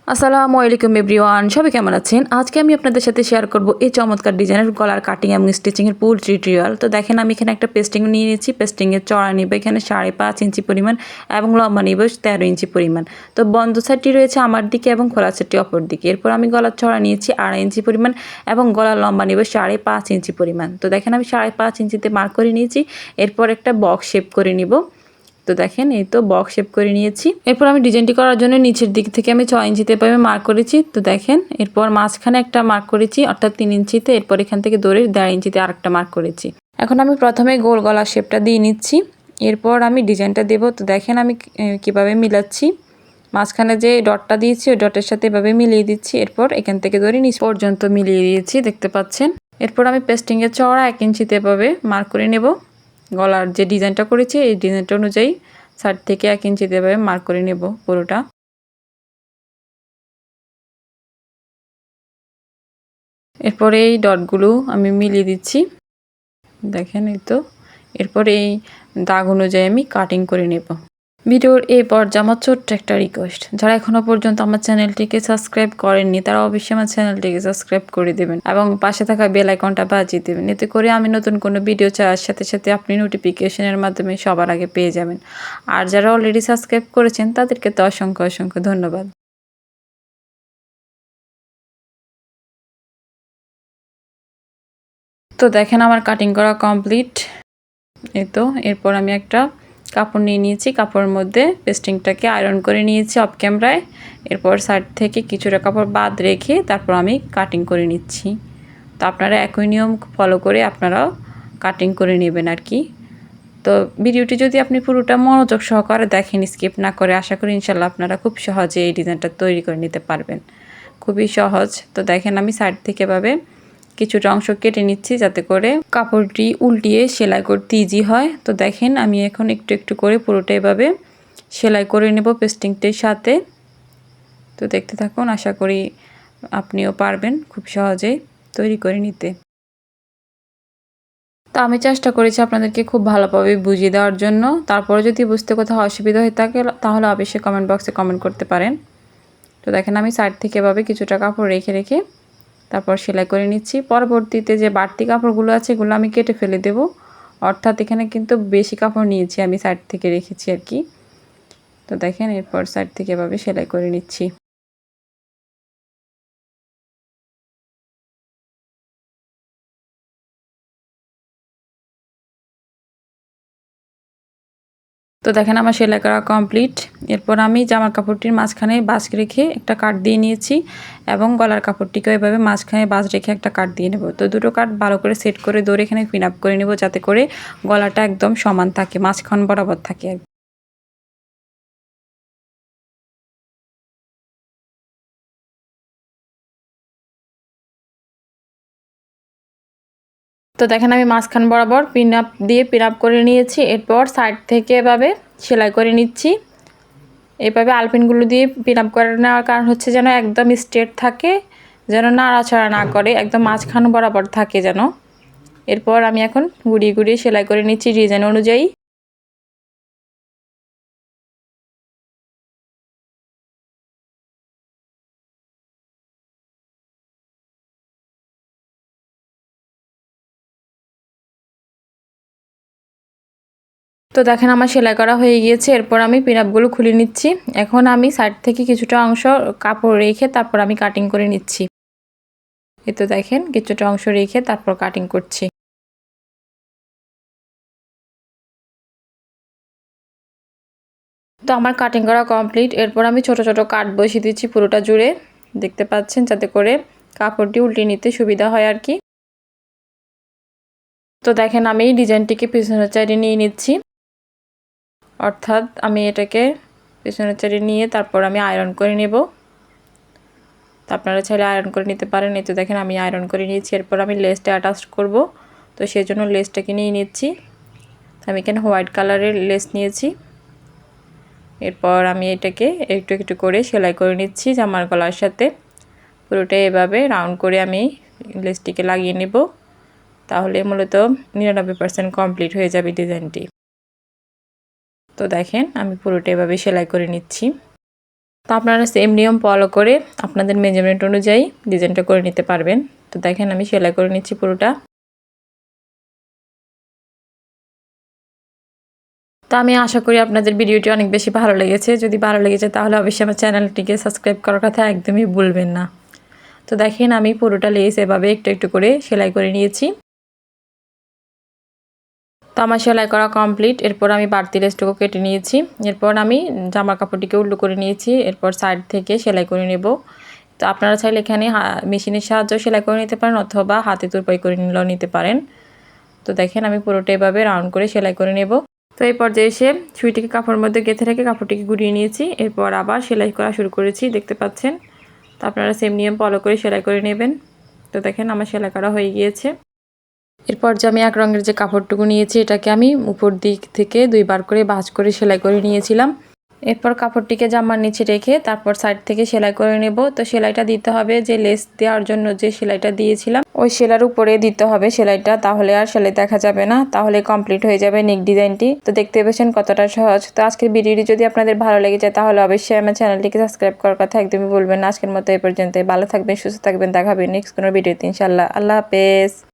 আসসালামু আলাইকুম এভরিওয়ান, সবাই কেমন আছেন? আজকে আমি আপনাদের সাথে শেয়ার করব এই চমৎকার ডিজাইনের গলার কাটিং এবং স্টিচিংয়ের ফুল টিউটোরিয়াল। তো দেখেন আমি এখানে একটা পেস্টিং নিয়ে নিয়েছি। পেস্টিংয়ের চড়া নিব এখানে 5.5 ইঞ্চি পরিমাণ এবং লম্বা নিব 13 ইঞ্চি পরিমাণ। তো বন্ধ সাইডটি রয়েছে আমার দিকে এবং খোলা সাইডটি অপর দিকে। এরপর আমি গলার চড়া নিয়েছি 2.5 ইঞ্চি পরিমাণ এবং গলার লম্বা নিব 5.5 ইঞ্চি পরিমাণ। তো দেখেন আমি 5.5 ইঞ্চিতে মার্ক করে নিয়েছি। এরপর একটা বক্স শেপ করে নিব। তো দেখেন এই তো বক্স শেপ করে নিয়েছি। এরপর আমি ডিজাইনটি করার জন্য নিচের দিক থেকে আমি 6 ইঞ্চিতে পাবে মার্ক করেছি। তো দেখেন এরপর মাঝখানে একটা মার্ক করেছি অর্থাৎ 3 ইঞ্চিতে। এরপর এখান থেকে ধরে 1.5 ইঞ্চিতে আরেকটা মার্ক করেছি। এখন আমি প্রথমে গোল গলা শেপটা দিয়ে নিচ্ছি, এরপর আমি ডিজাইনটা দেব। তো দেখেন আমি কিভাবে মিলাচ্ছি। মাঝখানে যে ডটটা দিয়েছি ওই ডটের সাথে এভাবে মিলিয়ে দিচ্ছি। এরপর এখান থেকে ধরে নিচ পর্যন্ত মিলিয়ে দিয়েছি, দেখতে পাচ্ছেন। এরপর আমি পেস্টিংয়ের চওড়া 1 ইঞ্চিতে এভাবে মার্ক করে নেব। গলার যে ডিজাইনটা করেছি এই ডিজাইনটা অনুযায়ী সাইড থেকে 1 ইঞ্চি দেবে মার্ক করে নেব পুরোটা। এরপরে এই ডটগুলো আমি মিলিয়ে দিচ্ছি, দেখেন এই তো। এরপর এই দাগ অনুযায়ী আমি কাটিং করে নেব। ভিডিওর এই পর্যায়ে আমার ছোট্ট একটা রিকোয়েস্ট, যারা এখনো পর্যন্ত আমার চ্যানেলটিকে সাবস্ক্রাইব করেননি তারা অবশ্যই আমার চ্যানেলটিকে সাবস্ক্রাইব করে দেবেন এবং পাশে থাকা বেল আইকনটা বাজিয়ে দেবেন। এতে করে আমি নতুন কোনো ভিডিও চাওয়ার সাথে সাথে আপনি নোটিফিকেশনের মাধ্যমে সবার আগে পেয়ে যাবেন। আর যারা অলরেডি সাবস্ক্রাইব করেছেন তাদেরকে তো অসংখ্য অসংখ্য ধন্যবাদ। তো দেখেন আমার কাটিং করা কমপ্লিট। এই তো এরপর আমি একটা কাপড় নিয়ে নিয়েছি, কাপড়ের মধ্যে পেস্টিংটাকে আয়রন করে নিয়েছি অফ ক্যামেরায়। এরপর সাইড থেকে কিছুটা কাপড় বাদ রেখে তারপর আমি কাটিং করে নিচ্ছি। তো আপনারা একই নিয়ম ফলো করে আপনারাও কাটিং করে নেবেন আর কি। তো ভিডিওটি যদি আপনি পুরোটা মনোযোগ সহকারে দেখেন, স্কিপ না করে, আশা করি ইনশাল্লাহ আপনারা খুব সহজে এই ডিজাইনটা তৈরি করে নিতে পারবেন। খুবই সহজ। তো দেখেন আমি সাইড থেকে ভাবে কিছুটা অংশ কেটে নিচ্ছি যাতে করে কাপড়টি উল্টিয়ে সেলাই করতে ইজি হয়। তো দেখেন আমি এখন একটু একটু করে পুরোটা এভাবে সেলাই করে নেব পেস্টিংটির সাথে। তো দেখতে থাকুন, আশা করি আপনিও পারবেন খুব সহজে তৈরি করে নিতে। তো আমি চেষ্টা করেছি আপনাদেরকে খুব ভালোভাবে বুঝিয়ে দেওয়ার জন্য। তারপরে যদি বুঝতে কোথাও অসুবিধা হয়ে থাকে তাহলে অবশ্যই কমেন্ট বক্সে কমেন্ট করতে পারেন। তো দেখেন আমি সাইড থেকে এভাবে কিছুটা কাপড় রেখে রেখে তারপর সেলাই করে নিচ্ছি। পরবর্তীতে যে বাড়তি কাপড়গুলো আছে এগুলো আমি কেটে ফেলে দেব। অর্থাৎ এখানে কিন্তু বেশি কাপড় নিয়েছি আমি, সাইড থেকে রেখেছি আর কি। তো দেখেন এরপর সাইড থেকে এভাবে সেলাই করে নিচ্ছি। তো দেখেন আমার সেলাই করা কমপ্লিট। এরপর আমি জামার কাপড়টির মাঝখানে বাঁশ রেখে একটা কাট দিয়ে নিয়েছি এবং গলার কাপড়টিকেও এভাবে মাঝখানে বাঁশ রেখে একটা কাট দিয়ে নেব। তো দুটো কাট ভালো করে সেট করে ধরে এখানে পিন আপ করে নেব যাতে করে গলাটা একদম সমান থাকে, মাঝখান বরাবর থাকে। তো দেখেন আমি মাঝখান বরাবর পিন আপ দিয়ে পিন আপ করে নিয়েছি। এরপর সাইড থেকে এভাবে সেলাই করে নিচ্ছি। এভাবে আলপিনগুলো দিয়ে পিন আপ করে নেওয়ার কারণ হচ্ছে যেন একদম স্ট্রেট থাকে, যেন নাড়াচাড়া না করে, একদম মাঝখান বরাবর থাকে যেন। এরপর আমি এখন গুড়িয়ে গুড়িয়ে সেলাই করে নিচ্ছি ডিজাইন অনুযায়ী। তো দেখেন আমার সেলাই করা হয়ে গিয়েছে। এরপর আমি পিন আপগুলো খুলে নিচ্ছি। এখন আমি সাইড থেকে কিছুটা অংশ কাপড় রেখে তারপর আমি কাটিং করে নিচ্ছি। এই তো দেখেন কিছুটা অংশ রেখে তারপর কাটিং করছি। তো আমার কাটিং করা কমপ্লিট। এরপর আমি ছোট ছোট কাট বসিয়ে দিচ্ছি পুরোটা জুড়ে, দেখতে পাচ্ছেন, যাতে করে কাপড়টি উল্টে নিতে সুবিধা হয় আর কি। তো দেখেন আমি ডিজাইনটিকে পিছনের সাইডে নিয়ে নিচ্ছি, অর্থাৎ আমি এটাকে পিছনের সাইডে নিয়ে তারপর আমি আয়রন করে নেব। তো আপনারা চাইলে আয়রন করে নিতে পারেন। এই তো দেখেন আমি আয়রন করে নিয়েছি। এরপর আমি লেসটা অ্যাটাচ করব, তো সেই জন্য লেসটাকে নিয়ে নিচ্ছি। আমি এখানে হোয়াইট কালারের লেস নিয়েছি। এরপর আমি এটাকে একটু একটু করে সেলাই করে নিচ্ছি জামার গলার সাথে। পুরোটা এভাবে রাউন্ড করে আমি লেসটিকে লাগিয়ে নেব, তাহলে মূলত 99% কমপ্লিট হয়ে যাবে ডিজাইনটি। তো দেখেন আমি পুরোটা এভাবে সেলাই করে নিচ্ছি। তো আপনারা সেম নিয়ম ফলো করে আপনাদের মেজারমেন্ট অনুযায়ী ডিজাইনটা করে নিতে পারবেন। তো দেখেন আমি সেলাই করে নিচ্ছি পুরোটা। তো আমি আশা করি আপনাদের ভিডিওটি অনেক বেশি ভালো লেগেছে। যদি ভালো লেগেছে তাহলে অবশ্যই আমার চ্যানেলটিকে সাবস্ক্রাইব করার কথা একদমই ভুলবেন না। তো দেখেন আমি পুরোটা লেস এভাবে একটু একটু করে সেলাই করে নিয়েছি। তো আমার সেলাই করা কমপ্লিট। এরপর আমি বাড়তি লেসটুকু কেটে নিয়েছি। এরপর আমি জামার কাপড়টিকে উল্টো করে নিয়েছি। এরপর সাইড থেকে সেলাই করে নেব। তো আপনারা চাইলে এখানে মেশিনের সাহায্যে সেলাই করে নিতে পারেন অথবা হাতে তুরপাই করে নিলেও নিতে পারেন। তো দেখেন আমি পুরোটা এভাবে রাউন্ড করে সেলাই করে নেব। তো এই পর্যায়ে এসে সুইটিকে কাপড়ের মধ্যে গেঁথে রেখে কাপড়টিকে গুড়িয়ে নিয়েছি। এরপর আবার সেলাই করা শুরু করেছি, দেখতে পাচ্ছেন। তো আপনারা সেম নিয়ম ফলো করে সেলাই করে নেবেন। তো দেখেন আমার সেলাই করা হয়ে গিয়েছে। এরপর যে আমি এক রঙের যে কাপড়টুকু নিয়েছি এটাকে আমি উপর দিক থেকে 2 বার করে ভাঁজ করে সেলাই করে নিয়েছিলাম। এরপর কাপড়টিকে জামার নিচে রেখে তারপর সাইড থেকে সেলাই করে নেব। তো সেলাইটা দিতে হবে যে লেস দেওয়ার জন্য যে সেলাইটা দিয়েছিলাম ওই সেলার উপরে দিতে হবে সেলাইটা, তাহলে আর সেলাই দেখা যাবে না, তাহলে কমপ্লিট হয়ে যাবে নেক ডিজাইনটি। তো দেখতে পেয়েছেন কতটা সহজ। তো আজকের ভিডিওটি যদি আপনাদের ভালো লেগে যায় তাহলে অবশ্যই আমার চ্যানেলটিকে সাবস্ক্রাইব করার কথা একদমই বলবেন না। আজকের মতো এই পর্যন্ত। ভালো থাকবেন, সুস্থ থাকবেন। দেখা হবে নেক্সট কোনো ভিডিওতে ইনশাআল্লাহ। আল্লাহ হাফেজ।